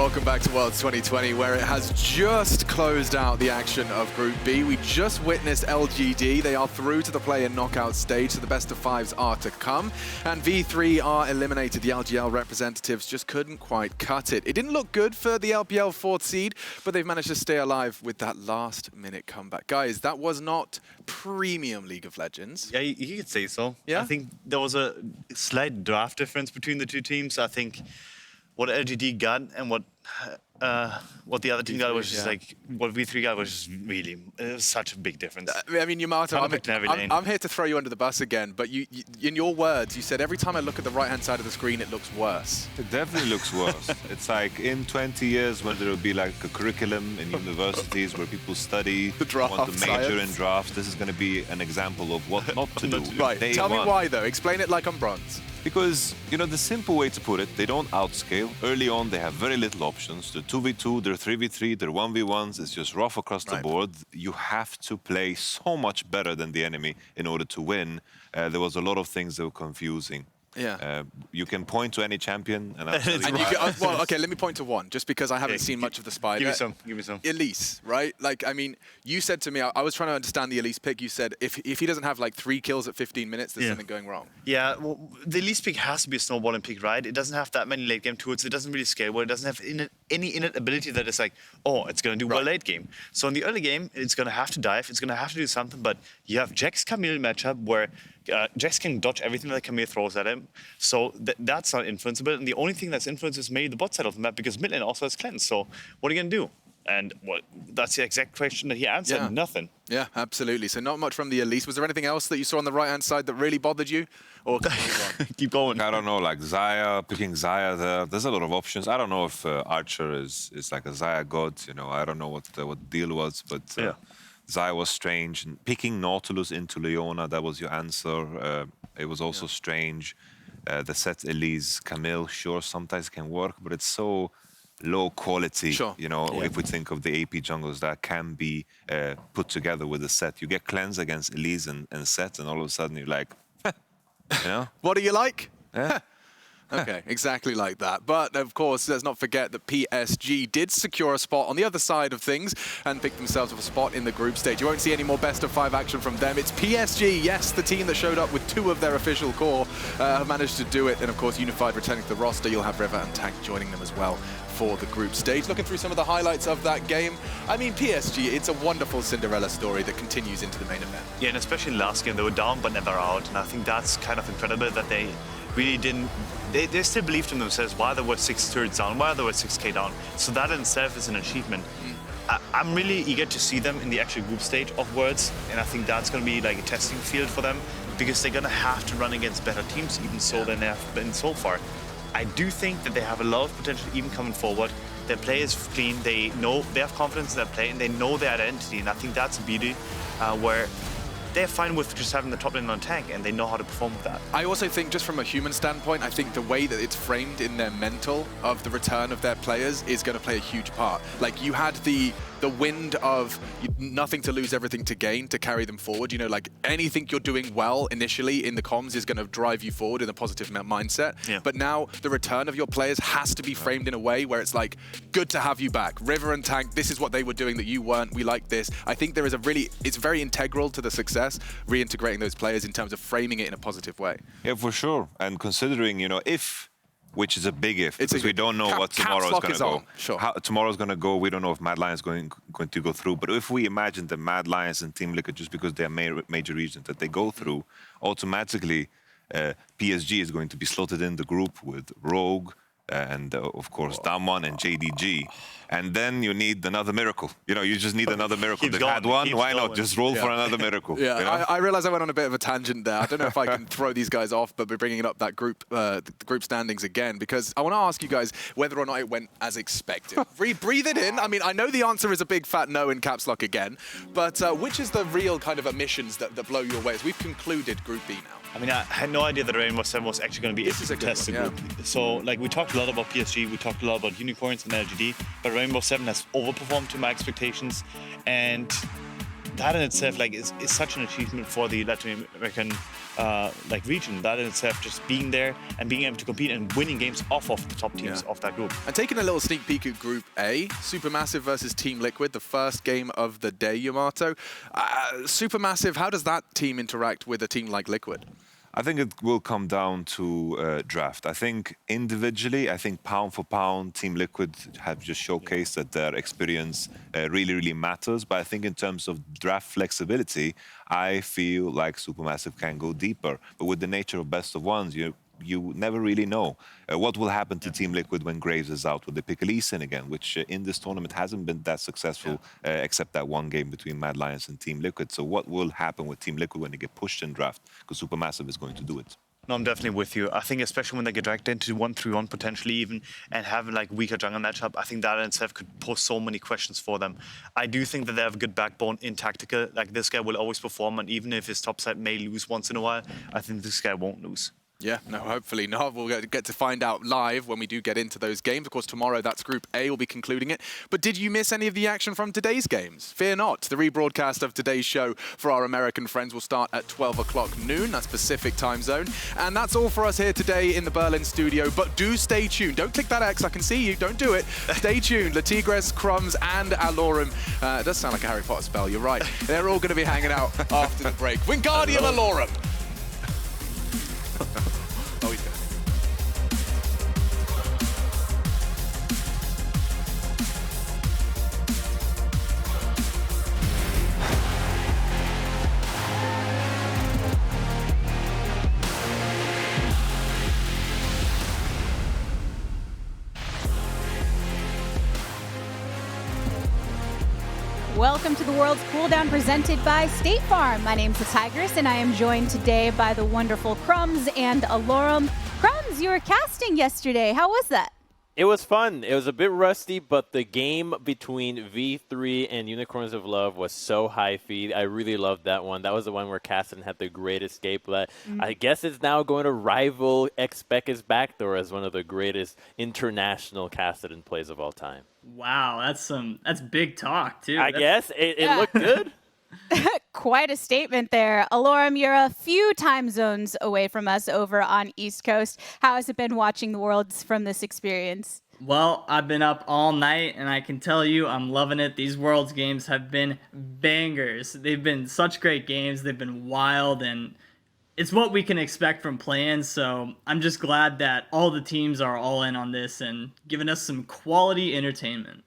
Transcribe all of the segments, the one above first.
welcome back to Worlds 2020, where it has just closed out the action of Group B. We just witnessed LGD. They are through to the play-in knockout stage, so the best of fives are to come. And V3 are eliminated. The LGL representatives just couldn't quite cut it. It didn't look good for the LPL 4th seed, but they've managed to stay alive with that last-minute comeback. Guys, that was not premium League of Legends. Yeah, you could say so. Yeah? I think there was a slight draft difference between the two teams. I think what LGD got and what the other team got was just like, what V3 got was just really, it was such a big difference. I mean, Yamato, I'm here to throw you under the bus again, but you, in your words, you said every time I look at the right-hand side of the screen, it looks worse. It definitely looks worse. It's like in 20 years when there will be like a curriculum in universities where people study, want to major in drafts. This is going to be an example of what not to do. Right, tell me why though. Explain it like I'm bronze. Because, you know, the simple way to put it, they don't outscale. Early on, they have very little options. They're 2v2, they're 3v3, they're 1v1s. It's just rough across the board. You have to play so much better than the enemy in order to win. There was a lot of things that were confusing. Yeah. You can point to any champion, and well, okay, let me point to one, just because I haven't seen much of the Spider. Give me some. Elise, right? Like, I mean, you said to me, I was trying to understand the Elise pick. You said if he doesn't have like 3 kills at 15 minutes, there's something going wrong. Yeah, well, the Elise pick has to be a snowballing pick, right? It doesn't have that many late game tools. It doesn't really scale well. It doesn't have any innate ability that is like, oh, it's going to do well late game. So in the early game, it's going to have to dive. It's going to have to do something. But you have Jax Camille matchup where Jax can dodge everything that Camille throws at him, so that's not influenceable. And the only thing that's influenced is maybe the bot side of the map, because mid lane also has cleanse. So what are you gonna do? And that's the exact question that he answered. Yeah. Nothing. Yeah, absolutely. So not much from the Elise. Was there anything else that you saw on the right-hand side that really bothered you? Or keep going. I don't know, like Xayah, picking Xayah there. There's a lot of options. I don't know if Archer is like a Xayah god. You know, I don't know what the deal was, but Xayah was strange. And picking Nautilus into Leona, that was your answer. It was also strange. The set Elise, Camille, sure, sometimes can work, but it's so low quality. You know, if we think of the AP jungles that can be put together with the set. You get cleanse against Elise and set, and all of a sudden you're like, you know? What do you like? Yeah. Okay, exactly like that. But, of course, let's not forget that PSG did secure a spot on the other side of things and pick themselves up a spot in the group stage. You won't see any more best-of-5 action from them. It's PSG, yes, the team that showed up with 2 of their official core, have managed to do it. And, of course, Unified returning to the roster. You'll have River and Tank joining them as well for the group stage. Looking through some of the highlights of that game, I mean, PSG, it's a wonderful Cinderella story that continues into the main event. Yeah, and especially in last game, they were down but never out. And I think that's kind of incredible that they really didn't, they still believed in themselves while they were 6 turrets down, while they were 6k down. So that in itself is an achievement. I'm really eager to see them in the actual group stage of Worlds, and I think that's going to be like a testing field for them, because they're going to have to run against better teams even so than they have been so far. I do think that they have a lot of potential even coming forward. Their play is clean, they know, they have confidence in their play, and they know their identity, and I think that's a beauty where they're fine with just having the top lane on tank, and they know how to perform with that. I also think, just from a human standpoint, I think the way that it's framed in their mental of the return of their players is going to play a huge part. Like, you had the wind of nothing to lose, everything to gain to carry them forward. You know, like, anything you're doing well initially in the comms is going to drive you forward in a positive mindset. Yeah. But now the return of your players has to be framed in a way where it's like, good to have you back. River and Tank, this is what they were doing that you weren't. We like this. I think there is it's very integral to the success, reintegrating those players in terms of framing it in a positive way. Yeah, for sure. And considering, you know, which is a big if, because we don't know what tomorrow is going to go. Sure. How tomorrow's going to go, we don't know if Mad Lions is going to go through. But if we imagine the Mad Lions and Team Liquid, just because they're major regions that they go through, automatically PSG is going to be slotted in the group with Rogue and, of course, Damwon and JDG. And then you need another miracle. You know, you just need another miracle. They've had one, why not? Just roll for another miracle. Yeah, you know? I realize I went on a bit of a tangent there. I don't know if I can throw these guys off, but we're bringing up that group, the group standings again, because I want to ask you guys whether or not it went as expected. Breathe it in. I mean, I know the answer is a big fat no in caps lock again, but which is the real kind of omissions that blow you away as we've concluded Group B now? I mean, I had no idea that Rainbow 7 was actually going to be a contested group. So, like, we talked a lot about PSG, we talked a lot about Unicorns and LGD, but Rainbow 7 has overperformed to my expectations. And that in itself is such an achievement for the Latin American region. That in itself, just being there and being able to compete and winning games off of the top teams of that group. And taking a little sneak peek at Group A, Supermassive versus Team Liquid, the first game of the day, Yamato. Supermassive, how does that team interact with a team like Liquid? I think it will come down to draft. I think individually, pound for pound, Team Liquid have just showcased that their experience really, really matters. But I think in terms of draft flexibility, I feel like Supermassive can go deeper. But with the nature of best of ones, you never really know what will happen to Team Liquid when Graves is out. Will they pick Lee Sin again, which in this tournament hasn't been that successful, except that one game between Mad Lions and Team Liquid. So what will happen with Team Liquid when they get pushed in draft? Because Supermassive is going to do it. No, I'm definitely with you. I think especially when they get dragged into 1-3-1 potentially even, and having like weaker jungle matchup, I think that in itself could pose so many questions for them. I do think that they have a good backbone in tactical. Like this guy will always perform, and even if his top side may lose once in a while, I think this guy won't lose. Yeah, no, hopefully not. We'll get to find out live when we do get into those games. Of course, tomorrow, that's Group A. We'll be concluding it. But did you miss any of the action from today's games? Fear not. The rebroadcast of today's show for our American friends will start at 12 o'clock noon. That's Pacific time zone. And that's all for us here today in the Berlin studio. But do stay tuned. Don't click that X. I can see you. Don't do it. Stay tuned. Latigres, Crumbs, and Alorum. It does sound like a Harry Potter spell. You're right. They're all going to be hanging out after the break. Wingardium Alorum. Oh, he's good. Welcome to the World's Cooldown presented by State Farm. My name's the Tigress, and I am joined today by the wonderful Crumbs and Alorum. Crumbs, you were casting yesterday. How was that? It was fun. It was a bit rusty, but the game between V3 and Unicorns of Love was so high feed. I really loved that one. That was the one where Caston had the greatest gameplay. I guess it's now going to rival Xpec's Backdoor as one of the greatest international Caston plays of all time. Wow, that's big talk too. I guess it looked good. Quite a statement there. Alorum, you're a few time zones away from us over on East Coast. How has it been watching the Worlds from this experience? Well, I've been up all night, and I can tell you I'm loving it. These Worlds games have been bangers. They've been such great games. They've been wild, and it's what we can expect from play-ins, so I'm just glad that all the teams are all in on this and giving us some quality entertainment.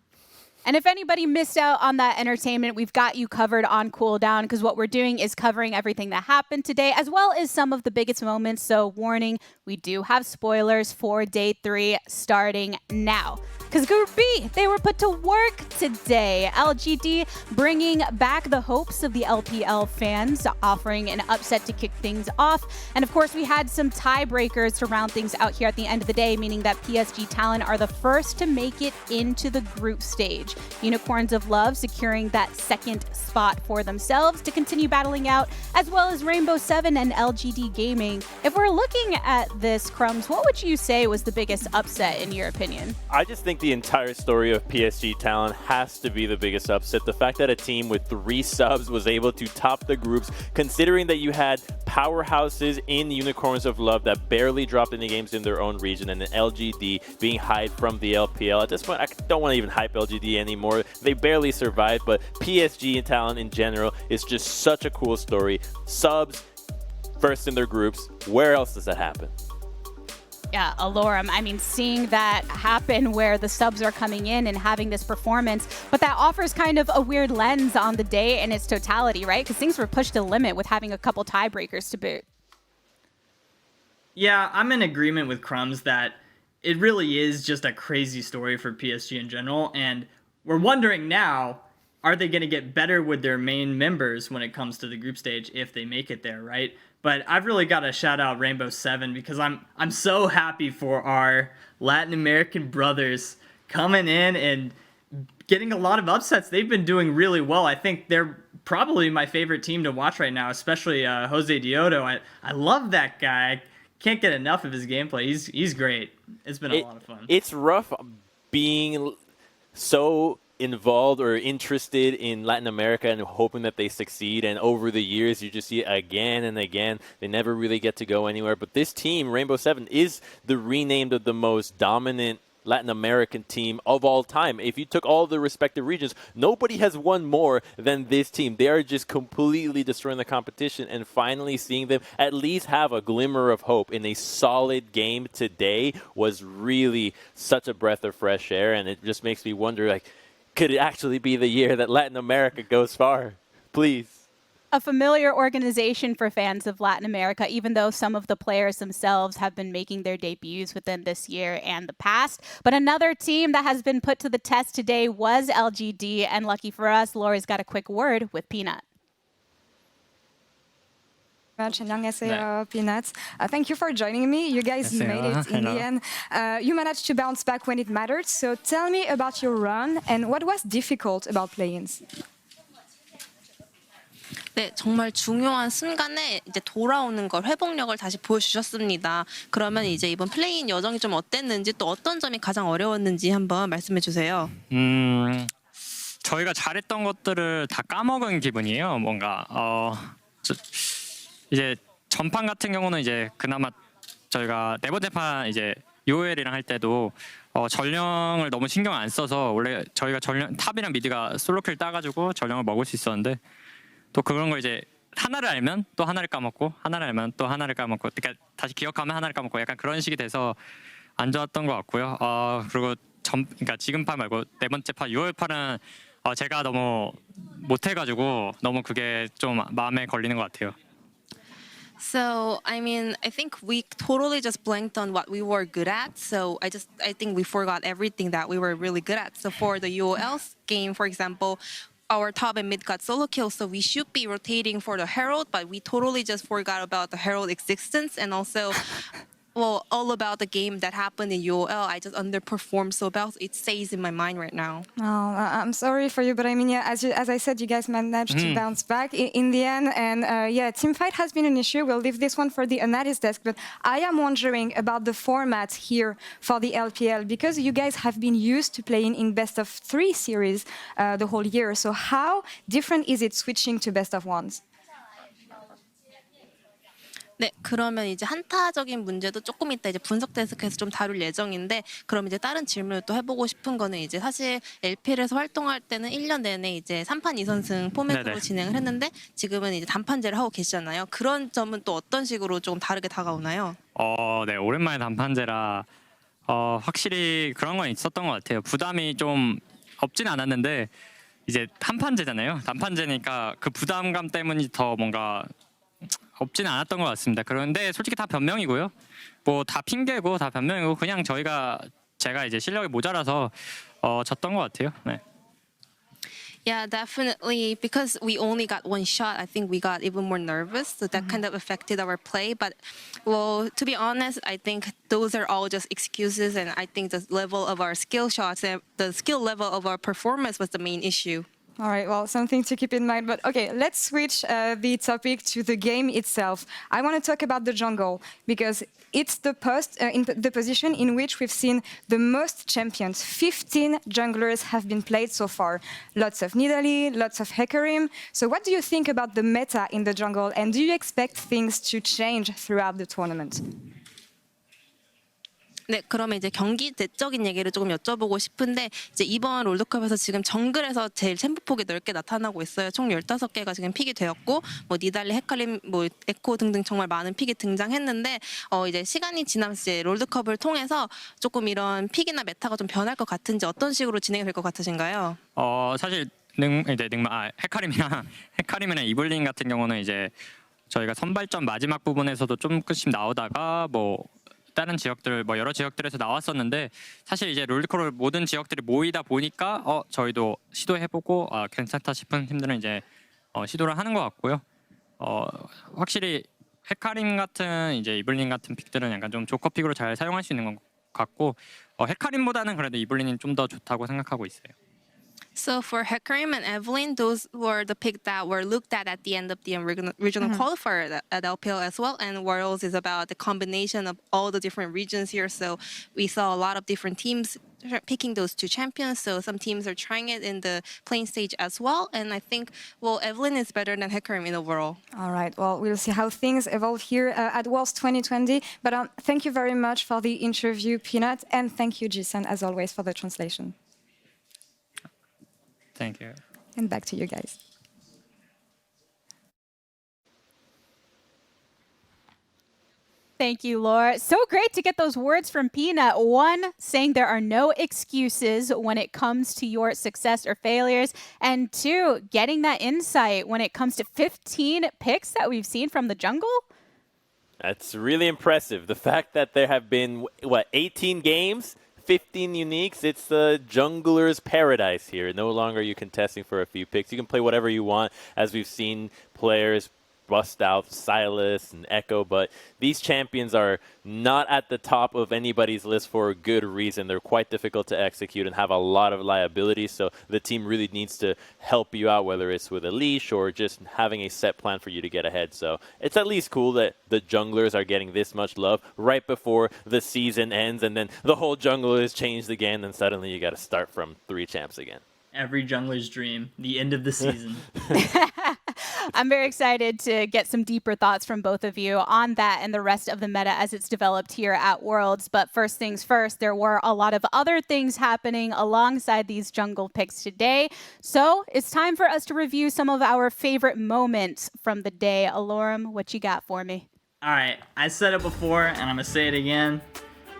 And if anybody missed out on that entertainment, we've got you covered on Cooldown, because what we're doing is covering everything that happened today, as well as some of the biggest moments. So warning, we do have spoilers for Day 3 starting now. Because Group B, they were put to work today. LGD bringing back the hopes of the LPL fans, offering an upset to kick things off. And of course, we had some tiebreakers to round things out here at the end of the day, meaning that PSG Talon are the first to make it into the group stage. Unicorns of Love securing that second spot for themselves to continue battling out, as well as Rainbow 7 and LGD Gaming. If we're looking at this, Crumbs, what would you say was the biggest upset in your opinion? I just think the entire story of PSG Talon has to be the biggest upset. The fact that a team with 3 subs was able to top the groups, considering that you had powerhouses in Unicorns of Love that barely dropped any games in their own region, and the LGD being hyped from the LPL. At this point, I don't want to even hype LGD anymore. They barely survived, but PSG and Talon in general is just such a cool story. Subs, first in their groups. Where else does that happen? Yeah, Alorum. I mean, seeing that happen where the subs are coming in and having this performance, but that offers kind of a weird lens on the day in its totality, right? Because things were pushed to the limit with having a couple tiebreakers to boot. Yeah, I'm in agreement with Crumbs that it really is just a crazy story for PSG in general, and we're wondering now, are they going to get better with their main members when it comes to the group stage if they make it there, right? But I've really got to shout out Rainbow 7 because I'm so happy for our Latin American brothers coming in and getting a lot of upsets. They've been doing really well. I think they're probably my favorite team to watch right now, especially Jose Diodo. I love that guy. I can't get enough of his gameplay. He's great. It's been a lot of fun. It's rough being so involved or interested in Latin America and hoping that they succeed. And over the years, you just see it again and again. They never really get to go anywhere. But this team, Rainbow Seven, is the renamed of the most dominant Latin American team of all time. If you took all the respective regions, nobody has won more than this team. They are just completely destroying the competition, and finally seeing them at least have a glimmer of hope in a solid game today was really such a breath of fresh air, and it just makes me wonder, like, could it actually be the year that Latin America goes far? Please. A familiar organization for fans of Latin America, even though some of the players themselves have been making their debuts within this year and the past. But another team that has been put to the test today was LGD, and lucky for us, Laura's got a quick word with Peanut. 안녕하세요, Peanuts. Thank you for joining me. You guys made it in the end. You managed to bounce back when it mattered. So tell me about your run and what was difficult about play-ins. 네, 정말 중요한 순간에 이제 돌아오는 걸, 회복력을 다시 보여주셨습니다. 그러면 이제 이번 플레이인 여정이 좀 어땠는지, 또 어떤 점이 가장 어려웠는지 한번 말씀해 주세요. 저희가 잘했던 것들을 다 까먹은 기분이에요. 뭔가 이제 전판 같은 경우는 이제 그나마 저희가 네 번째 판 이제 UOL이랑 할 때도 전령을 너무 신경 안 써서 원래 저희가 전령 탑이랑 미드가 솔로킬 따가지고 전령을 먹을 수 있었는데, 또 그런 거 이제 하나를 알면 또 하나를 까먹고, 하나를 알면 또 하나를 까먹고, 그러니까 다시 기억하면 하나를 까먹고, 약간 그런 식이 돼서 안 좋았던 것 같고요. 그리고 그러니까 지금 판 말고 네 번째 판 6월 판은 제가 너무 못해가지고 너무 그게 좀 마음에 걸리는 것 같아요. So, I mean, I think we totally just blanked on what we were good at. So I think we forgot everything that we were really good at. So for the UOL game, for example, our top and mid got solo kills, so we should be rotating for the Herald, but we totally just forgot about the Herald existence, and also, well, all about the game that happened in UOL. I just underperformed so bad. It stays in my mind right now. Oh, I'm sorry for you, but I mean, yeah, as I said, you guys managed to bounce back in the end, and yeah, teamfight has been an issue. We'll leave this one for the analyst desk, but I am wondering about the format here for the LPL, because you guys have been used to playing in best of 3 series the whole year. So how different is it switching to best of 1s? 네, 그러면 이제 한타적인 문제도 조금 이따 이제 분석 데스크에서 좀 다룰 예정인데, 그럼 이제 다른 질문을 또 해보고 싶은 거는, 이제 사실 LPL에서 활동할 때는 1년 내내 이제 3판 2선승 포맷으로 네네. 진행을 했는데, 지금은 이제 단판제를 하고 계시잖아요. 그런 점은 또 어떤 식으로 조금 다르게 다가오나요? 네, 오랜만에 단판제라 확실히 그런 건 있었던 것 같아요. 부담이 좀 없진 않았는데, 이제 한판제잖아요. 단판제니까 그 부담감 때문이 더 뭔가 없지는 않았던 것 같습니다. 그런데 솔직히 다 변명이고요. 뭐 다 핑계고 다 변명이고, 그냥 제가 이제 실력이 모자라서 졌던 것 같아요. 네. Yeah, definitely. Because we only got one shot, I think we got even more nervous. So that kind of affected our play. But, well, to be honest, I think those are all just excuses. And I think the level of our skill shots and the skill level of our performance was the main issue. All right, well, something to keep in mind. But okay, let's switch the topic to the game itself. I want to talk about the jungle, because it's the position in which we've seen the most champions. 15 junglers have been played so far. Lots of Nidalee, lots of Hecarim. So what do you think about the meta in the jungle, and do you expect things to change throughout the tournament? 네, 그러면 이제 경기 내적인 얘기를 조금 여쭤보고 싶은데, 이제 이번 롤드컵에서 지금 정글에서 제일 챔프폭이 넓게 나타나고 있어요. 총 15개가 지금 픽이 되었고, 뭐 니달리, 헤카림, 뭐 에코 등등 정말 많은 픽이 등장했는데, 이제 시간이 지나면서 이제 롤드컵을 통해서 조금 이런 픽이나 메타가 좀 변할 것 같은지, 어떤 식으로 진행이 될 것 같으신가요? 사실 헤카림이나 이블린 같은 경우는 이제 저희가 선발전 마지막 부분에서도 조금씩 나오다가 뭐 다른 지역들, 뭐 여러 지역들에서 나왔었는데, 사실 이제 롤드컵을 모든 지역들이 모이다 보니까 저희도 시도해보고 괜찮다 싶은 팀들은 이제 시도를 하는 것 같고요. 확실히 헤카림 같은 이제 이블린 같은 픽들은 약간 좀 조커픽으로 잘 사용할 수 있는 것 같고, 헤카림보다는 그래도 이블린이 좀 더 좋다고 생각하고 있어요. So for Hecarim and Evelyn, those were the picks that were looked at the end of the regional qualifier at LPL as well. And Worlds is about the combination of all the different regions here. So we saw a lot of different teams picking those two champions. So some teams are trying it in the playing stage as well. And I think, well, Evelyn is better than Hecarim in overall. All right. Well, we'll see how things evolve here at Worlds 2020. But thank you very much for the interview, Peanut. And thank you, Jason, as always, for the translation. Thank you. And back to you guys. Thank you, Laura. So great to get those words from Peanut. One, saying there are no excuses when it comes to your success or failures. And two, getting that insight when it comes to 15 picks that we've seen from the jungle. That's really impressive. The fact that there have been, 18 games? 15 uniques. It's the jungler's paradise here. No longer are you contesting for a few picks. You can play whatever you want, as we've seen players bust out Silas and Echo, but these champions are not at the top of anybody's list for a good reason. They're quite difficult to execute and have a lot of liability, so the team really needs to help you out, whether it's with a leash or just having a set plan for you to get ahead. So it's at least cool that the junglers are getting this much love right before the season ends, and then the whole jungle is changed again, and suddenly you got to start from 3 champs again. Every jungler's dream, the end of the season. I'm very excited to get some deeper thoughts from both of you on that and the rest of the meta as it's developed here at Worlds. But first things first, there were a lot of other things happening alongside these jungle picks today. So it's time for us to review some of our favorite moments from the day. Alorum, what you got for me? All right, I said it before, and I'm going to say it again.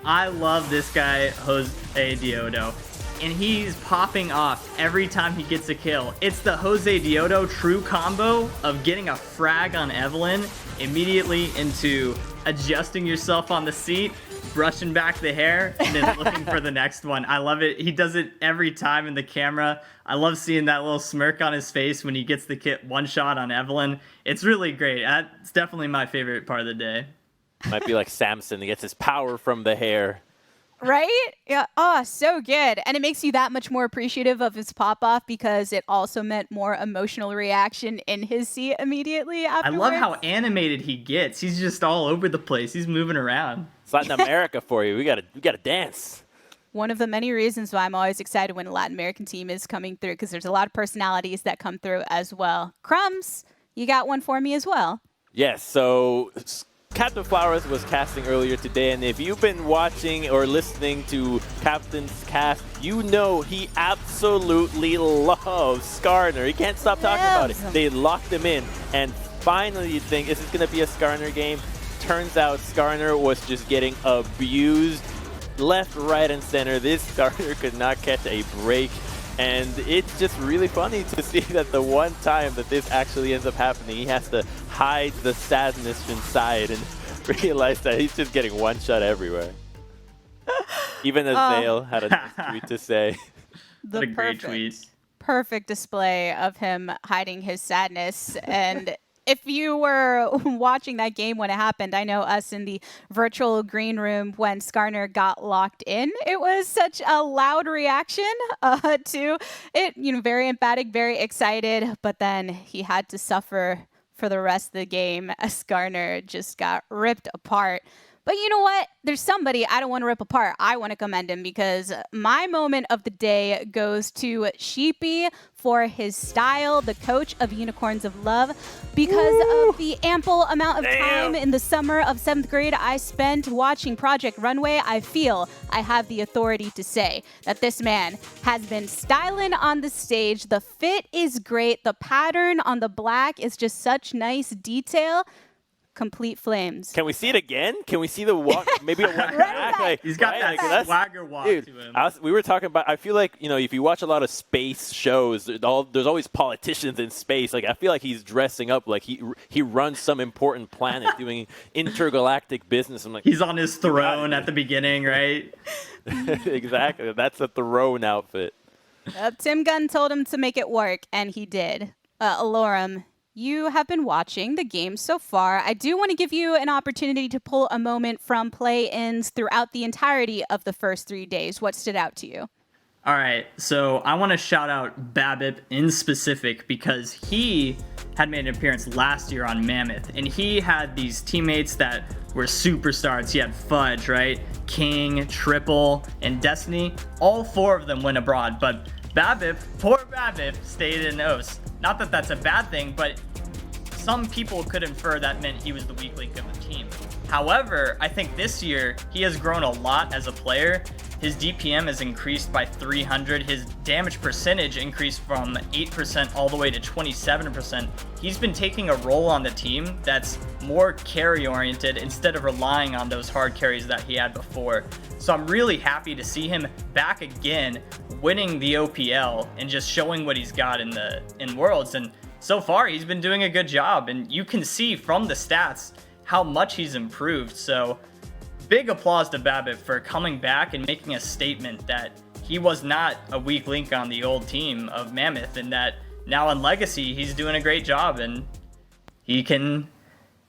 I love this guy, Jose Diodo. And he's popping off every time he gets a kill. It's the Jose Diodo true combo of getting a frag on Evelyn immediately into adjusting yourself on the seat, brushing back the hair, and then looking for the next one. I love it. He does it every time in the camera. I love seeing that little smirk on his face when he gets the one shot on Evelyn. It's really great. That's definitely my favorite part of the day. Might be like Samson. He gets his power from the hair. Right? Yeah. Oh, so good. And it makes you that much more appreciative of his pop-off because it also meant more emotional reaction in his seat immediately afterwards. I love how animated he gets. He's just all over the place. He's moving around. It's Latin America for you. We gotta dance. One of the many reasons why I'm always excited when a Latin American team is coming through, because there's a lot of personalities that come through as well. Crumbs, you got one for me as well. Yes, so Captain Flowers was casting earlier today, and if you've been watching or listening to Captain's cast, you know he absolutely loves Skarner. He can't stop talking about it. They locked him in, and finally you think, is this going to be a Skarner game? Turns out Skarner was just getting abused left, right, and center. This Skarner could not catch a break. And it's just really funny to see that the one time that this actually ends up happening, he has to hide the sadness inside and realize that he's just getting one shot everywhere. Even as Zale had a nice tweet to say. What a great tweet. Perfect display of him hiding his sadness. And if you were watching that game when it happened, I know us in the virtual green room when Skarner got locked in, it was such a loud reaction to it. You know, very emphatic, very excited, but then he had to suffer for the rest of the game as Skarner just got ripped apart. But you know what? There's somebody I don't want to rip apart. I want to commend him because my moment of the day goes to Sheepy for his style, the coach of Unicorns of Love. Because of the ample amount of time in the summer of 7th grade I spent watching Project Runway, I feel I have the authority to say that this man has been styling on the stage. The fit is great. The pattern on the black is just such nice detail. Complete flames. Can we see it again? Can we see the walk? Maybe a walk back. Like, he's got that swagger walk to him. We were talking about, I feel like, you know, if you watch a lot of space shows, there's always politicians in space. Like, I feel like he's dressing up like he runs some important planet doing intergalactic business. I'm like, he's on his throne at the beginning, right? Exactly. That's a throne outfit. Tim Gunn told him to make it work, and he did. Alorum, you have been watching the game so far. I do want to give you an opportunity to pull a moment from play-ins throughout the entirety of the first 3 days. What stood out to you? All right, so I want to shout out Babip in specific because he had made an appearance last year on Mammoth, and he had these teammates that were superstars. He had Fudge, right? King, Triple, and Destiny. All 4 of them went abroad, but Babip, poor Babip, stayed in OS. Not that that's a bad thing, but some people could infer that meant he was the weak link of the team. However, I think this year he has grown a lot as a player. His DPM has increased by 300. His damage percentage increased from 8% all the way to 27%. He's been taking a role on the team that's more carry oriented instead of relying on those hard carries that he had before. So I'm really happy to see him back again, winning the OPL and just showing what he's got in Worlds. And so far he's been doing a good job, and you can see from the stats how much he's improved. So big applause to Babip for coming back and making a statement that he was not a weak link on the old team of Mammoth, and that now in Legacy he's doing a great job and he can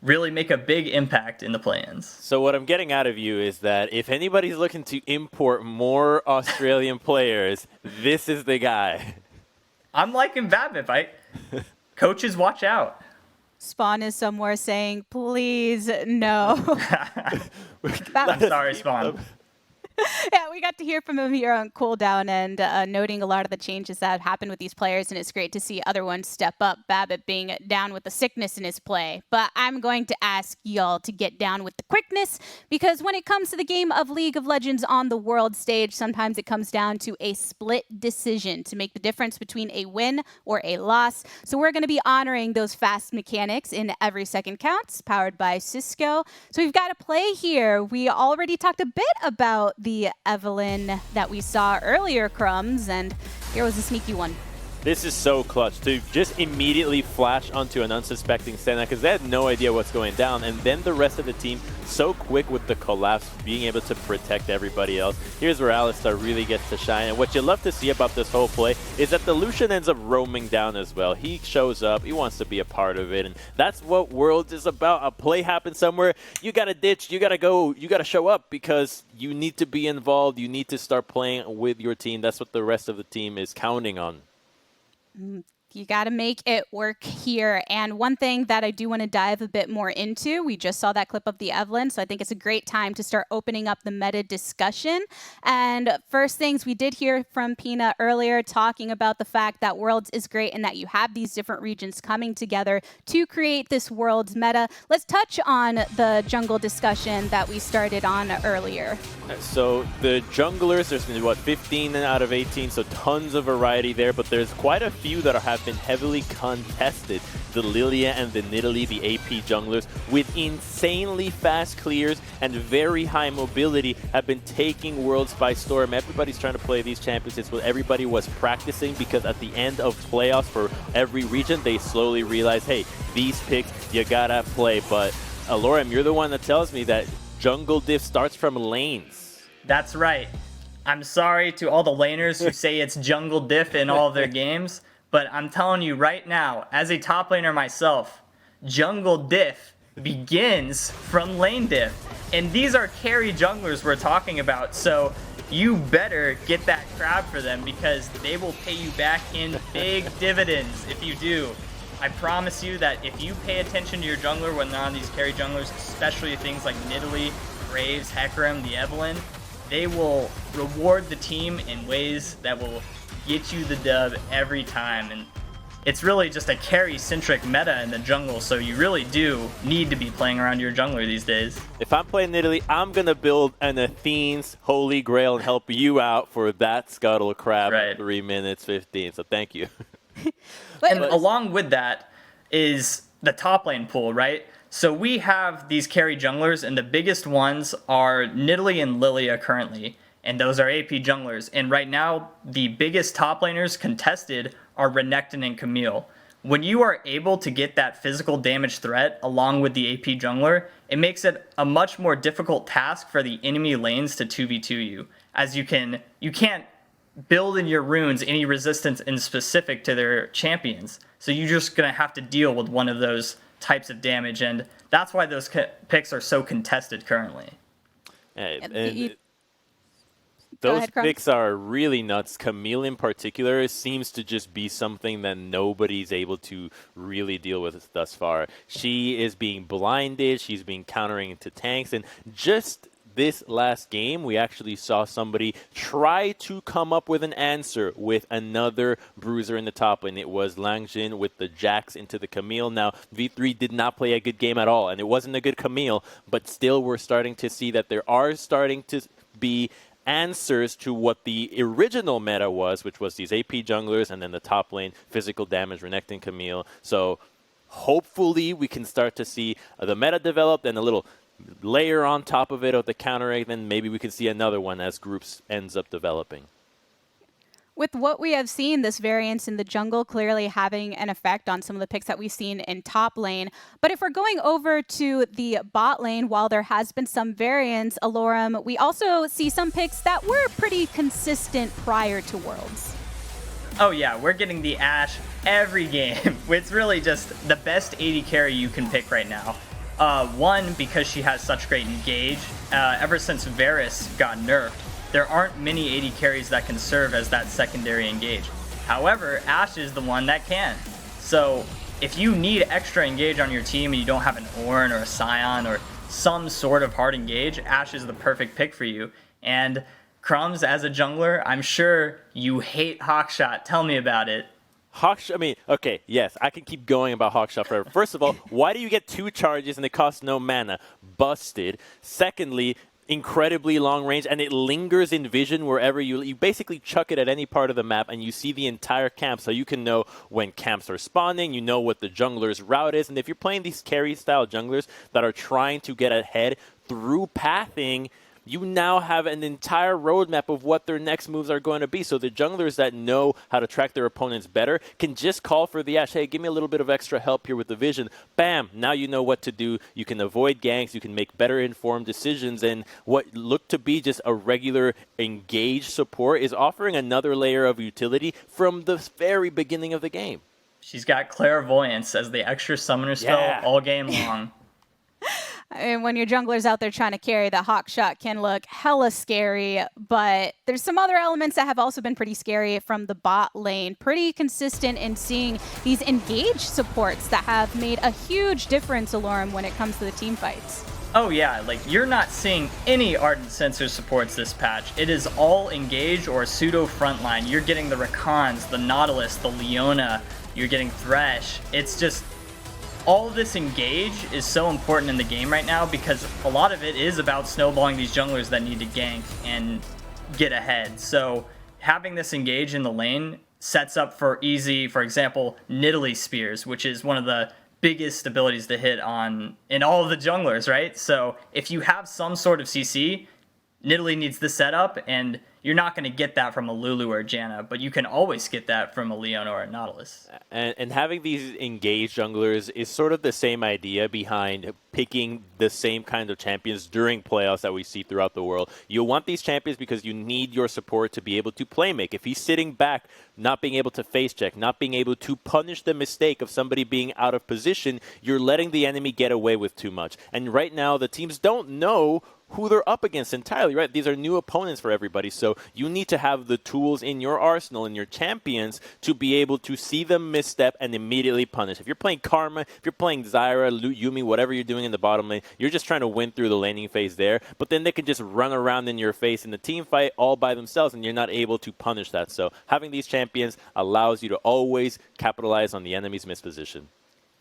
really make a big impact in the play-ins. So what I'm getting out of you is that if anybody's looking to import more Australian players, this is the guy. I'm liking Babip. Coaches, watch out. Spawn is somewhere saying, please, no. I'm sorry, Spawn. Yeah, we got to hear from him here on Cooldown and noting a lot of the changes that have happened with these players, and it's great to see other ones step up. Babip being down with the sickness in his play. But I'm going to ask y'all to get down with the quickness, because when it comes to the game of League of Legends on the world stage, sometimes it comes down to a split decision to make the difference between a win or a loss. So we're going to be honoring those fast mechanics in Every Second Counts, powered by Cisco. So we've got a play here. We already talked a bit about the Evelyn that we saw earlier, Crumbs, and here was a sneaky one. This is so clutch to just immediately flash onto an unsuspecting Senna because they had no idea what's going down, and then the rest of the team so quick with the collapse, being able to protect everybody else. Here's where Alistar really gets to shine, and what you love to see about this whole play is that the Lucian ends up roaming down as well. He shows up, he wants to be a part of it, and that's what Worlds is about. A play happens somewhere, you gotta ditch, you gotta go, you gotta show up because you need to be involved, you need to start playing with your team. That's what the rest of the team is counting on. You got to make it work here. And one thing that I do want to dive a bit more into, we just saw that clip of the Evelyn, so I think it's a great time to start opening up the meta discussion. And first things, we did hear from Pina earlier talking about the fact that Worlds is great and that you have these different regions coming together to create this Worlds meta. Let's touch on the jungle discussion that we started on earlier. So the junglers, there's been, 15 out of 18, so tons of variety there, but there's quite a few that have been heavily contested. The Lilia and the Nidalee, the AP junglers, with insanely fast clears and very high mobility, have been taking Worlds by storm. Everybody's trying to play these champions. It's what everybody was practicing, because at the end of playoffs for every region, they slowly realized, hey, these picks, you gotta play. But Alorem, you're the one that tells me that jungle diff starts from lanes. That's right. I'm sorry to all the laners who say it's jungle diff in all of their games, but I'm telling you right now, as a top laner myself, jungle diff begins from lane diff. And these are carry junglers we're talking about, so you better get that crab for them, because they will pay you back in big dividends if you do. I promise you that if you pay attention to your jungler when they're on these carry junglers, especially things like Nidalee, Graves, Hecarim, the Evelyn, they will reward the team in ways that will get you the dub every time. And it's really just a carry-centric meta in the jungle, so you really do need to be playing around your jungler these days. If I'm playing Nidalee, I'm going to build an Athene's Holy Grail and help you out for that Scuttle Crab at 3 minutes 15, so thank you. And along with that is the top lane pool, right? So we have these carry junglers, and the biggest ones are Nidalee and Lilia currently, and those are AP junglers. And right now, the biggest top laners contested are Renekton and Camille. When you are able to get that physical damage threat along with the AP jungler, it makes it a much more difficult task for the enemy lanes to 2v2 you, as you can't build in your runes any resistance in specific to their champions. So you're just going to have to deal with one of those types of damage, and that's why those picks are so contested currently. Those ahead, Crumbs. picks are really nuts. Camille in particular seems to just be something that nobody's able to really deal with thus far. She is being blinded. She's being countering into tanks. And just this last game, we actually saw somebody try to come up with an answer with another bruiser in the top lane. It was Langjin with the Jax into the Camille. Now, V3 did not play a good game at all, and it wasn't a good Camille, but still we're starting to see that there are starting to be answers to what the original meta was, which was these AP junglers and then the top lane physical damage, Renekton Camille. So hopefully we can start to see the meta developed and a little layer on top of it of the counter, then maybe we can see another one as groups ends up developing. With what we have seen, this variance in the jungle clearly having an effect on some of the picks that we've seen in top lane. But if we're going over to the bot lane, while there has been some variance, Alorum, we also see some picks that were pretty consistent prior to Worlds. Oh yeah, we're getting the Ashe every game. It's really just the best AD carry you can pick right now. One, because she has such great engage. Ever since Varus got nerfed, there aren't many AD carries that can serve as that secondary engage. However, Ashe is the one that can. So if you need extra engage on your team and you don't have an Ornn or a Scion or some sort of hard engage, Ashe is the perfect pick for you. And Crumbs, as a jungler, I'm sure you hate Hawkshot. Tell me about it. Okay, yes, I can keep going about Hawkshot forever. First of all, why do you get 2 charges and it costs no mana? Busted. Secondly, incredibly long range, and it lingers in vision wherever you basically chuck it at any part of the map and you see the entire camp, so you can know when camps are spawning, you know what the jungler's route is, and if you're playing these carry style junglers that are trying to get ahead through pathing, you now have an entire roadmap of what their next moves are going to be. So the junglers that know how to track their opponents better can just call for the Ashe. Hey, give me a little bit of extra help here with the vision. Bam! Now you know what to do. You can avoid ganks. You can make better informed decisions. And what looked to be just a regular engaged support is offering another layer of utility from the very beginning of the game. She's got Clairvoyance as the extra summoner spell all game long. And when your jungler's out there trying to carry, the Hawkshot can look hella scary, but there's some other elements that have also been pretty scary from the bot lane. Pretty consistent in seeing these engaged supports that have made a huge difference, Alorum, when it comes to the team fights. Oh yeah, like you're not seeing any Ardent Sensor supports this patch. It is all engage or pseudo frontline. You're getting the Rakans, the Nautilus, the Leona, you're getting Thresh. It's just all of this engage is so important in the game right now because a lot of it is about snowballing these junglers that need to gank and get ahead. So having this engage in the lane sets up for easy, for example, Nidalee Spears, which is one of the biggest abilities to hit on in all of the junglers, right? So if you have some sort of CC, Nidalee needs the setup, and you're not going to get that from a Lulu or a Janna, but you can always get that from a Leona or a Nautilus. And having these engaged junglers is sort of the same idea behind picking the same kind of champions during playoffs that we see throughout the world. You want these champions because you need your support to be able to play make. If he's sitting back, not being able to face check, not being able to punish the mistake of somebody being out of position, you're letting the enemy get away with too much. And right now, the teams don't know who they're up against entirely, right? These are new opponents for everybody, so you need to have the tools in your arsenal and your champions to be able to see them misstep and immediately punish. If you're playing Karma, if you're playing Zyra, Yumi, whatever you're doing in the bottom lane, you're just trying to win through the laning phase there, but then they can just run around in your face in the team fight all by themselves, and you're not able to punish that. So having these champions allows you to always capitalize on the enemy's misposition.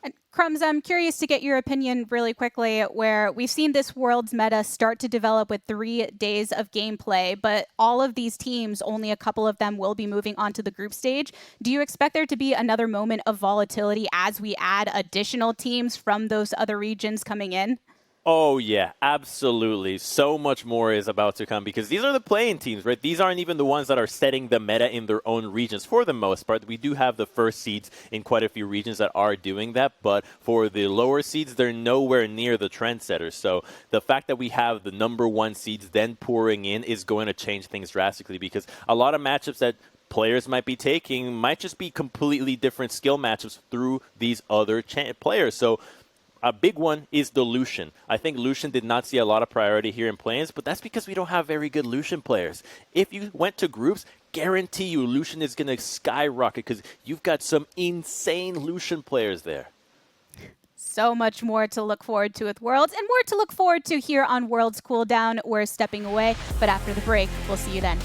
And Crumbs, I'm curious to get your opinion really quickly, where we've seen this World's meta start to develop with 3 days of gameplay, but all of these teams, only a couple of them will be moving on to the group stage. Do you expect there to be another moment of volatility as we add additional teams from those other regions coming in? Oh, yeah, absolutely. So much more is about to come because these are the playing teams, right? These aren't even the ones that are setting the meta in their own regions for the most part. We do have the first seeds in quite a few regions that are doing that, but for the lower seeds, they're nowhere near the trendsetters. So the fact that we have the #1 seeds then pouring in is going to change things drastically because a lot of matchups that players might be taking might just be completely different skill matchups through these other players. So A big one is the Lucian. I think Lucian did not see a lot of priority here in play-ins, but that's because we don't have very good Lucian players. If you went to groups, guarantee you Lucian is going to skyrocket because you've got some insane Lucian players there. So much more to look forward to with Worlds, and more to look forward to here on Worlds Cooldown. We're stepping away, but after the break, we'll see you then.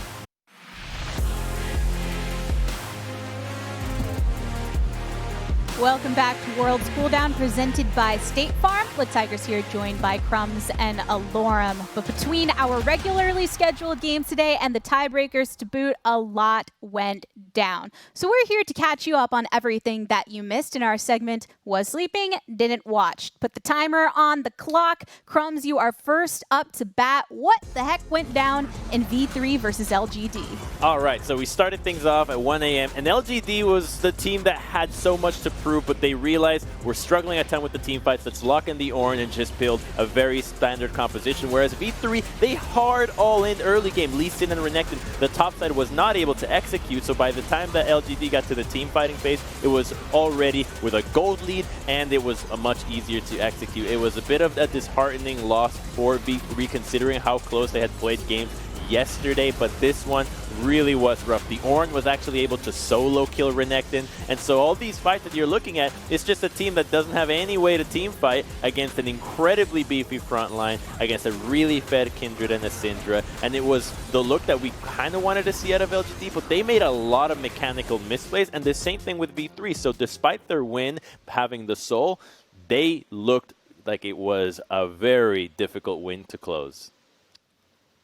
Welcome back to Worlds Cooldown, presented by State Farm. Lit Tigers here, joined by Crumbs and Alorum. But between our regularly scheduled games today and the tiebreakers to boot, a lot went down. So we're here to catch you up on everything that you missed in our segment, Was Sleeping, Didn't Watch. Put the timer on the clock. Crumbs, you are first up to bat. What the heck went down in V3 versus LGD? All right, so we started things off at 1 a.m. and LGD was the team that had so much to prove, but they realized we're struggling a ton with the team fights. Let's lock in the Ornn and just build a very standard composition. Whereas V3, they hard all in early game. Lee Sin and Renekton, the top side was not able to execute. So by the time that LGD got to the team fighting phase, it was already with a gold lead, and it was much easier to execute. It was a bit of a disheartening loss for V3 considering how close they had played games yesterday, but this one really was rough. The Ornn was actually able to solo kill Renekton, and so all these fights that you're looking at, it's just a team that doesn't have any way to team fight against an incredibly beefy front line, against a really fed Kindred and a Syndra, and it was the look that we kind of wanted to see out of LGD, but they made a lot of mechanical misplays, and the same thing with V3. So despite their win, having the soul, they looked like it was a very difficult win to close.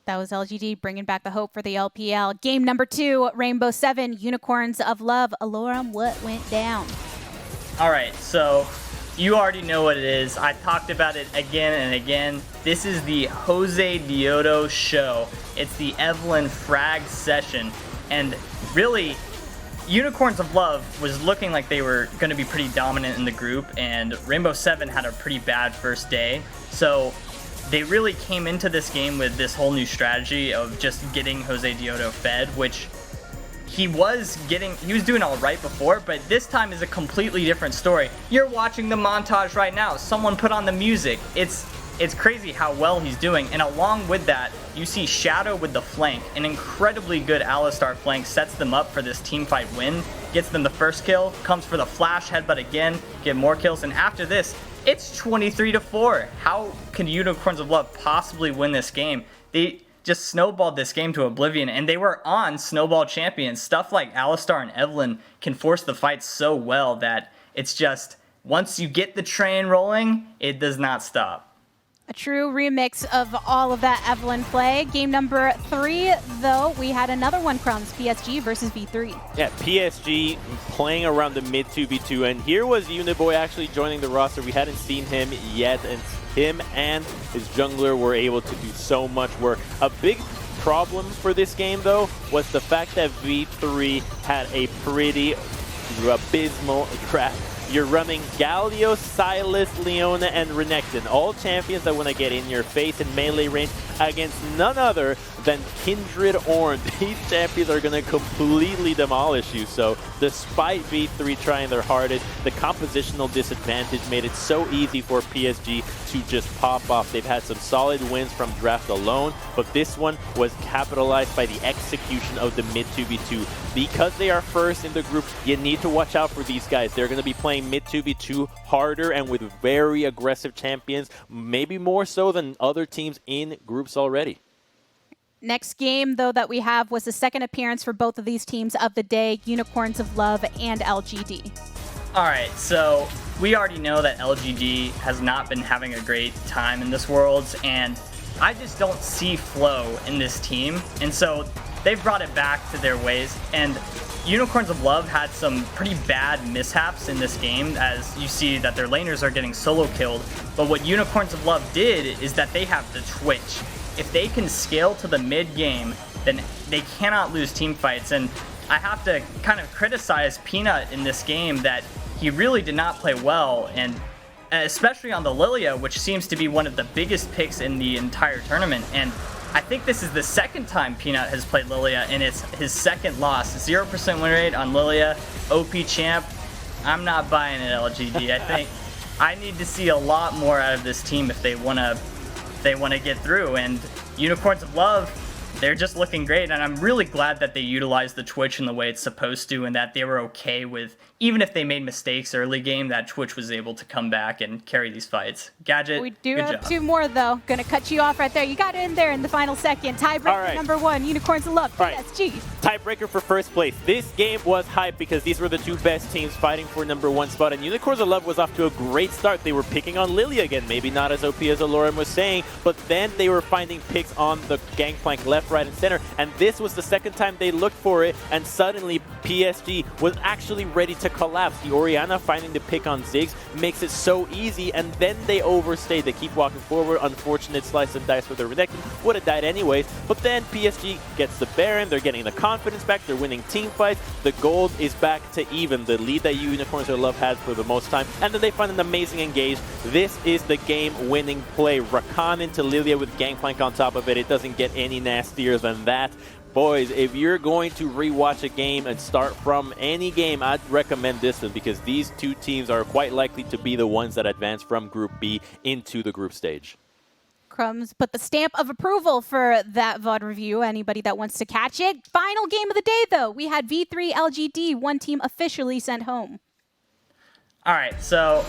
That was LGD bringing back the hope for the LPL. Game number 2, Rainbow 7, Unicorns of Love. Alorum, what went down? All right, so you already know what it is. I talked about it again and again. This is the Jose Diodo show. It's the Evelyn frag session. And really, Unicorns of Love was looking like they were going to be pretty dominant in the group, and Rainbow 7 had a pretty bad first day. So they really came into this game with this whole new strategy of just getting Jose Diodo fed, which he was doing all right before, but this time is a completely different story. You're watching the montage right now. Someone put on the music. It's crazy how well he's doing, and along with that, you see Shadow with the flank. An incredibly good Alistar flank sets them up for this teamfight win, gets them the first kill, comes for the flash headbutt again, get more kills, and after this, it's 23-4. How can Unicorns of Love possibly win this game? They just snowballed this game to oblivion, and they were on Snowball champions. Stuff like Alistar and Evelyn can force the fight so well that it's just, once you get the train rolling, it does not stop. A true remix of all of that Evelyn play. Game number 3, though, we had another one, Crumbs, PSG versus V3. Yeah, PSG playing around the mid 2v2, and here was Uniboy actually joining the roster. We hadn't seen him yet, and him and his jungler were able to do so much work. A big problem for this game, though, was the fact that V3 had a pretty abysmal draft. You're running Galio, Silas, Leona, and Renekton, all champions that want to get in your face in melee range against none other than Kindred Ornn. These champions are going to completely demolish you. So despite V3 trying their hardest, the compositional disadvantage made it so easy for PSG to just pop off. They've had some solid wins from draft alone, but this one was capitalized by the execution of the mid 2v2. Because they are first in the group, you need to watch out for these guys. They're going to be playing mid 2v2 harder and with very aggressive champions, maybe more so than other teams in groups already. Next game, though, that we have was the second appearance for both of these teams of the day, Unicorns of Love and LGD. All right, so we already know that LGD has not been having a great time in this Worlds, and I just don't see flow in this team, and so they've brought it back to their ways, and Unicorns of Love had some pretty bad mishaps in this game, as you see that their laners are getting solo killed, but what Unicorns of Love did is that they have the Twitch. If they can scale to the mid game, then they cannot lose team fights, and I have to kind of criticize Peanut in this game that he really did not play well, and especially on the Lilia, which seems to be one of the biggest picks in the entire tournament, and I think this is the second time Peanut has played Lilia, and it's his second loss. 0% win rate on Lilia, OP champ. I'm not buying it, LGD. I think I need to see a lot more out of this team if they want to get through. And Unicorns of Love, they're just looking great, and I'm really glad that they utilized the Twitch in the way it's supposed to, and that they were okay with, even if they made mistakes early game, that Twitch was able to come back and carry these fights. Gadget, We do good have job. 2 more, though. Gonna cut you off right there. You got in there in the final second. Tiebreaker number 1, Unicorns of Love, PSG. Tiebreaker for first place. This game was hype because these were the 2 best teams fighting for number 1 spot, and Unicorns of Love was off to a great start. They were picking on Lily again, maybe not as OP as Aloran was saying, but then they were finding picks on the gangplank left, right, and center, and this was the second time they looked for it, and suddenly PSG was actually ready to collapse. The Orianna finding the pick on Ziggs makes it so easy, and then they overstayed. They keep walking forward. Unfortunate slice and dice with the Renekton. Would have died anyways, but then PSG gets the Baron. They're getting the confidence back. They're winning team fights. The gold is back to even, the lead that Unicorns of Love had for the most time, and then they find an amazing engage. This is the game-winning play. Rakan into Lilia with Gangplank on top of it. It doesn't get any nastier than that. Boys, if you're going to rewatch a game and start from any game, I'd recommend this one because these 2 teams are quite likely to be the ones that advance from Group B into the group stage. Crumbs put the stamp of approval for that VOD review. Anybody that wants to catch it. Final game of the day, though. We had V3 LGD, one team officially sent home. All right, so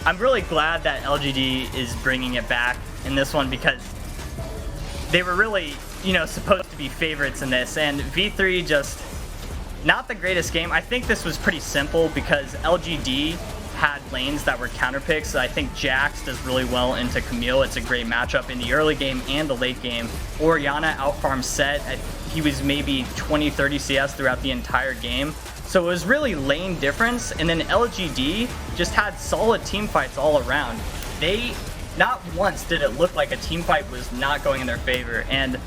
I'm really glad that LGD is bringing it back in this one because they were really, supposed to be favorites in this, and V3 just not the greatest game. I think this was pretty simple because LGD had lanes that were counter picks. I think Jax does really well into Camille. It's a great matchup in the early game and the late game. Orianna outfarmed Set. He was maybe 20-30 CS throughout the entire game. So it was really lane difference, and then LGD just had solid team fights all around. Not once did it look like a team fight was not going in their favor, and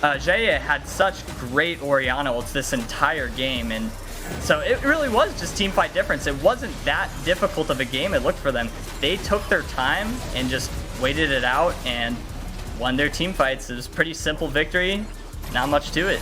Jaya had such great Orianna ults this entire game, and so it really was just team fight difference. It wasn't that difficult of a game, it looked for them. They took their time and just waited it out and won their team fights. It was a pretty simple victory, not much to it.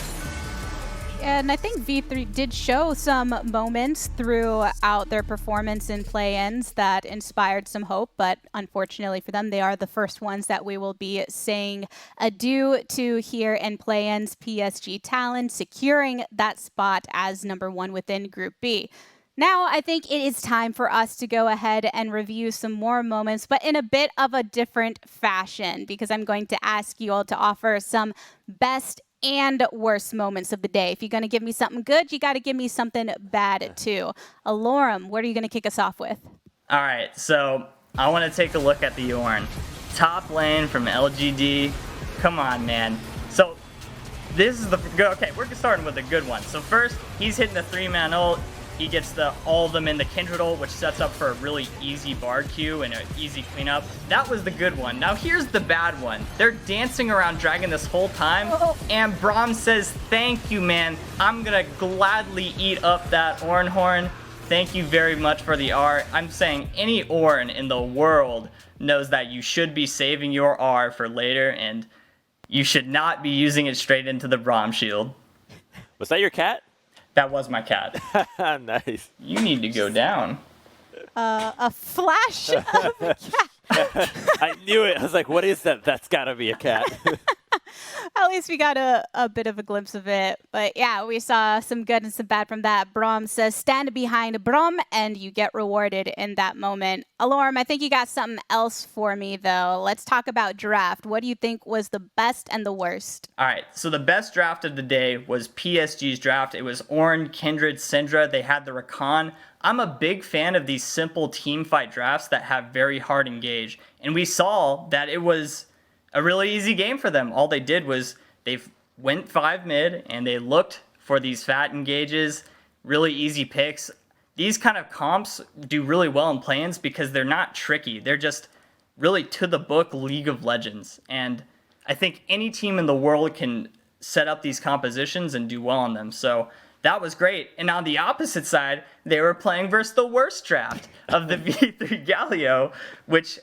And I think V3 did show some moments throughout their performance in play-ins that inspired some hope, but unfortunately for them, they are the first ones that we will be saying adieu to here in play-ins. PSG Talon securing that spot as number 1 within Group B. Now, I think it is time for us to go ahead and review some more moments, but in a bit of a different fashion, because I'm going to ask you all to offer some best and worst moments of the day. If you're going to give me something good, you got to give me something bad too. Aloram, what are you going to kick us off with? All right, so I want to take a look at the Yorn. Top lane from LGD. Come on, man. So this is the okay, we're starting with a good one. So first, he's hitting the 3-man ult. He gets all of them in the Kindred ult, which sets up for a really easy Bard queue and an easy cleanup. That was the good one. Now here's the bad one. They're dancing around Dragon this whole time, and Braum says, thank you, man. I'm gonna gladly eat up that Orn Horn. Thank you very much for the R. I'm saying any Orn in the world knows that you should be saving your R for later, and you should not be using it straight into the Braum shield. Was that your cat? That was my cat. Nice. You need to go down. A flash of a cat. I knew it. I was like, what is that? That's got to be a cat. At least we got a bit of a glimpse of it. But yeah, we saw some good and some bad from that. Braum says, stand behind Braum, and you get rewarded in that moment. Aloram, I think you got something else for me, though. Let's talk about draft. What do you think was the best and the worst? All right, so the best draft of the day was PSG's draft. It was Ornn, Kindred, Syndra. They had the Rakan. I'm a big fan of these simple team fight drafts that have very hard engage. And we saw that it was a really easy game for them. All they did was they went 5 mid and they looked for these fat engages, really easy picks. These kind of comps do really well in play-ins because they're not tricky. They're just really to the book League of Legends. And I think any team in the world can set up these compositions and do well on them. So that was great. And on the opposite side, they were playing versus the worst draft of the V3 Galio, which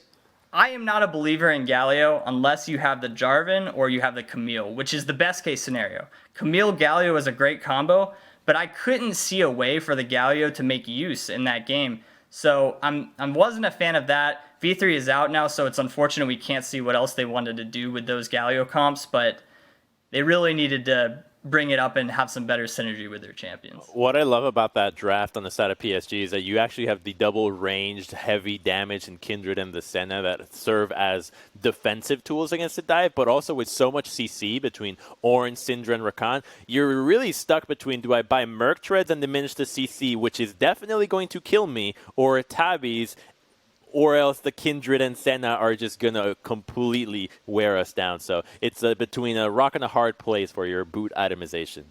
I am not a believer in Galio unless you have the Jarvan or you have the Camille, which is the best case scenario. Camille Galio is a great combo, but I couldn't see a way for the Galio to make use in that game. So I wasn't a fan of that. V3 is out now, so it's unfortunate we can't see what else they wanted to do with those Galio comps, but they really needed to bring it up and have some better synergy with their champions. What I love about that draft on the side of PSG is that you actually have the double ranged heavy damage in Kindred and the Senna that serve as defensive tools against the dive, but also with so much CC between Orange, Syndra, and Rakan, you're really stuck between, do I buy Merc Treads and diminish the CC, which is definitely going to kill me, or Tabbies, or else the Kindred and Senna are just going to completely wear us down. So it's between a rock and a hard place for your boot itemization.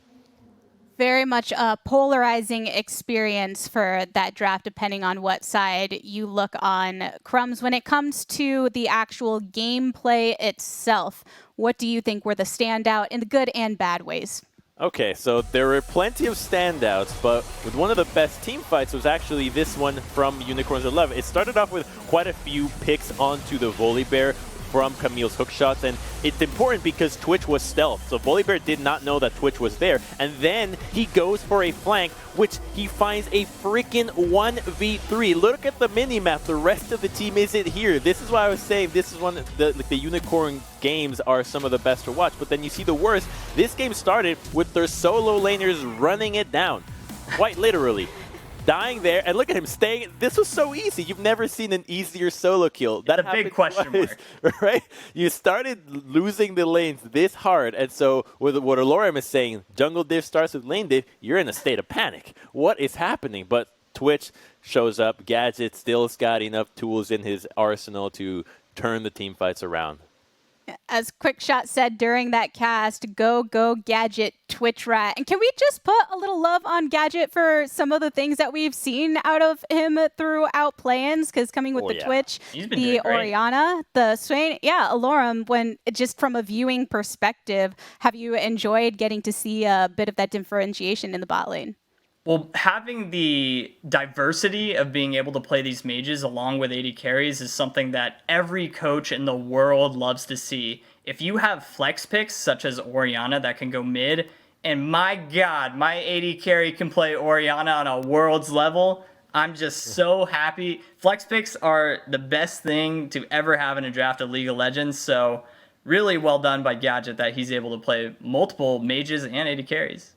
Very much a polarizing experience for that draft, depending on what side you look on. Crumbs, when it comes to the actual gameplay itself, what do you think were the standout in the good and bad ways? Okay, so there were plenty of standouts, but with one of the best team fights was actually this one from Unicorns 11. It started off with quite a few picks onto the Volibear from Camille's hookshots, and it's important because Twitch was stealth, so Volibear did not know that Twitch was there, and then he goes for a flank, which he finds a freaking 1v3. Look at the minimap, the rest of the team isn't here. This is why I was saying this is one of the Unicorn games are some of the best to watch, but then you see the worst. This game started with their solo laners running it down, quite literally. Dying there, and look at him staying. This was so easy. You've never seen an easier solo kill. That's a big question mark. Right? You started losing the lanes this hard, and so with what Alorium is saying, jungle div starts with lane div, you're in a state of panic. What is happening? But Twitch shows up. Gadget still's got enough tools in his arsenal to turn the team fights around. As Quickshot said during that cast, go Gadget, Twitch rat. And can we just put a little love on Gadget for some of the things that we've seen out of him throughout play-ins? Because coming with the Twitch, the Orianna, the Swain, Alorum, when just from a viewing perspective, have you enjoyed getting to see a bit of that differentiation in the bot lane? Well, having the diversity of being able to play these mages along with AD carries is something that every coach in the world loves to see. If you have flex picks such as Orianna that can go mid, and my God, my AD carry can play Orianna on a world's level, I'm just so happy. Flex picks are the best thing to ever have in a draft of League of Legends, so really well done by Gadget that he's able to play multiple mages and AD carries.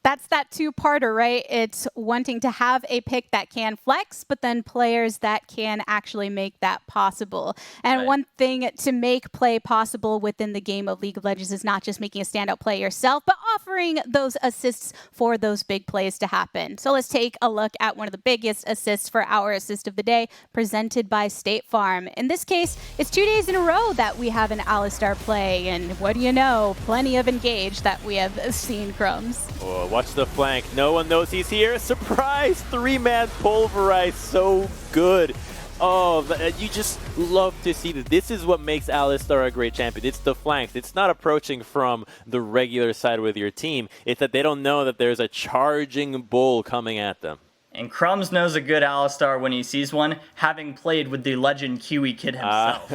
That's that two-parter, right? It's wanting to have a pick that can flex, but then players that can actually make that possible. And one thing to make play possible within the game of League of Legends is not just making a standout play yourself, but offering those assists for those big plays to happen. So let's take a look at one of the biggest assists for our assist of the day, presented by State Farm. In this case, it's 2 days in a row that we have an Alistar play, and what do you know? Plenty of engage that we have seen, Crumbs. Oh, watch the flank. No one knows he's here. Surprise! 3-man pulverize. So good. Oh, you just love to see that. This is what makes Alistar a great champion. It's the flanks. It's not approaching from the regular side with your team. It's that they don't know that there's a charging bull coming at them. And Crumbs knows a good Alistar when he sees one, having played with the legend Kiwi Kid himself.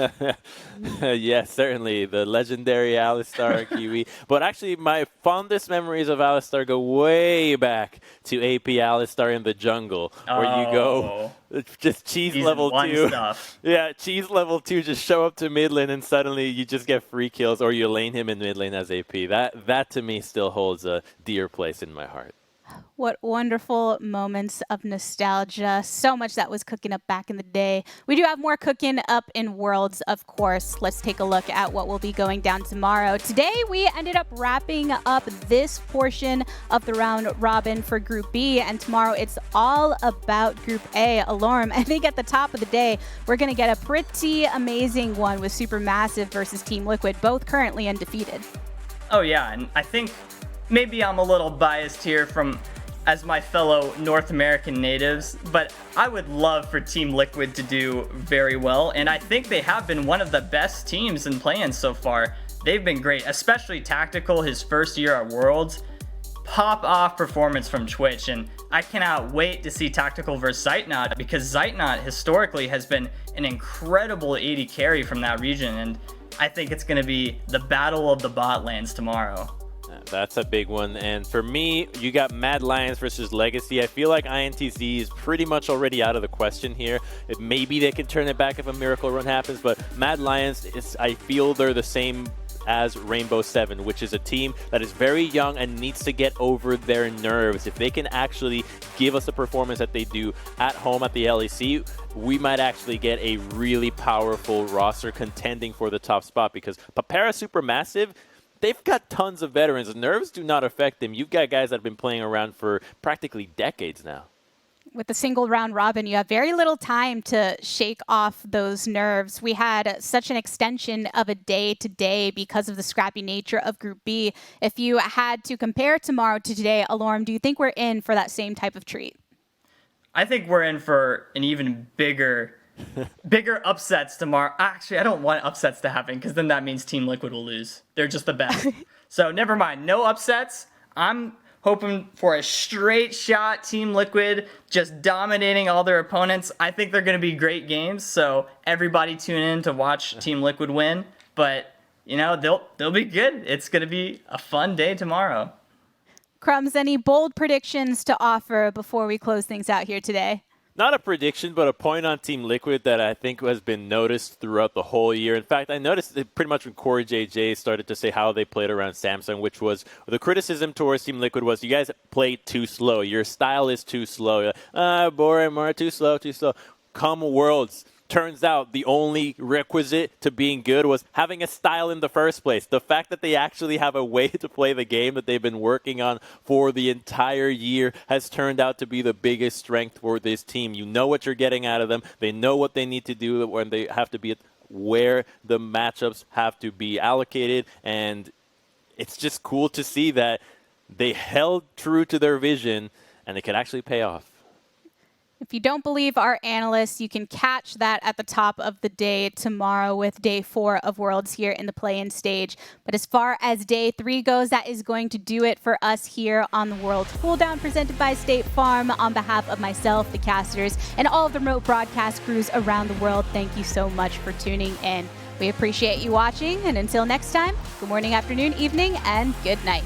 Yes, certainly. The legendary Alistar Kiwi. But actually, my fondest memories of Alistar go way back to AP Alistar in the jungle, where you go just cheese level 2. Stuff. Yeah, cheese level 2, just show up to mid lane and suddenly you just get free kills, or you lane him in mid lane as AP. That to me still holds a dear place in my heart. What wonderful moments of nostalgia. So much that was cooking up back in the day. We do have more cooking up in Worlds, of course. Let's take a look at what will be going down tomorrow. Today, we ended up wrapping up this portion of the round robin for Group B, and tomorrow it's all about Group A. Alorm, I think at the top of the day, we're going to get a pretty amazing one with Supermassive versus Team Liquid, both currently undefeated. Oh yeah, and I think maybe I'm a little biased here as my fellow North American natives, but I would love for Team Liquid to do very well, and I think they have been one of the best teams in play-ins so far. They've been great, especially Tactical, his first year at Worlds. Pop-off performance from Twitch, and I cannot wait to see Tactical versus Zeitnot, because Zeitnot historically has been an incredible AD carry from that region, and I think it's going to be the battle of the bot lanes tomorrow. That's a big one. And for me, you got Mad Lions versus Legacy. I feel like INTZ is pretty much already out of the question here. Maybe they can turn it back if a miracle run happens, but Mad Lions, I feel they're the same as Rainbow Seven, which is a team that is very young and needs to get over their nerves. If they can actually give us the performance that they do at home at the LEC, we might actually get a really powerful roster contending for the top spot, because Papera Supermassive, they've got tons of veterans. Nerves do not affect them. You've got guys that have been playing around for practically decades now. With the single round robin, you have very little time to shake off those nerves. We had such an extension of a day today because of the scrappy nature of Group B. If you had to compare tomorrow to today, Alorm, do you think we're in for that same type of treat? I think we're in for an even bigger upsets tomorrow. Actually, I don't want upsets to happen, because then that means Team Liquid will lose. They're just the best. So never mind. No upsets. I'm hoping for a straight shot Team Liquid just dominating all their opponents. I think they're going to be great games, so everybody tune in to watch Team Liquid win. But, you know, they'll be good. It's going to be a fun day tomorrow. Crumbs, any bold predictions to offer before we close things out here today? Not a prediction, but a point on Team Liquid that I think has been noticed throughout the whole year. In fact, I noticed it pretty much when Corey JJ started to say how they played around Samsung, which was the criticism towards Team Liquid was, you guys play too slow. Your style is too slow. Boring, more too slow. Come Worlds. Turns out the only requisite to being good was having a style in the first place. The fact that they actually have a way to play the game that they've been working on for the entire year has turned out to be the biggest strength for this team. You know what you're getting out of them. They know what they need to do when they have to be where the matchups have to be allocated. And it's just cool to see that they held true to their vision and it could actually pay off. If you don't believe our analysts, you can catch that at the top of the day tomorrow with day 4 of Worlds here in the play-in stage. But as far as day 3 goes, that is going to do it for us here on the Worlds Cooldown presented by State Farm. On behalf of myself, the casters, and all of the remote broadcast crews around the world, thank you so much for tuning in. We appreciate you watching, and until next time, good morning, afternoon, evening, and good night.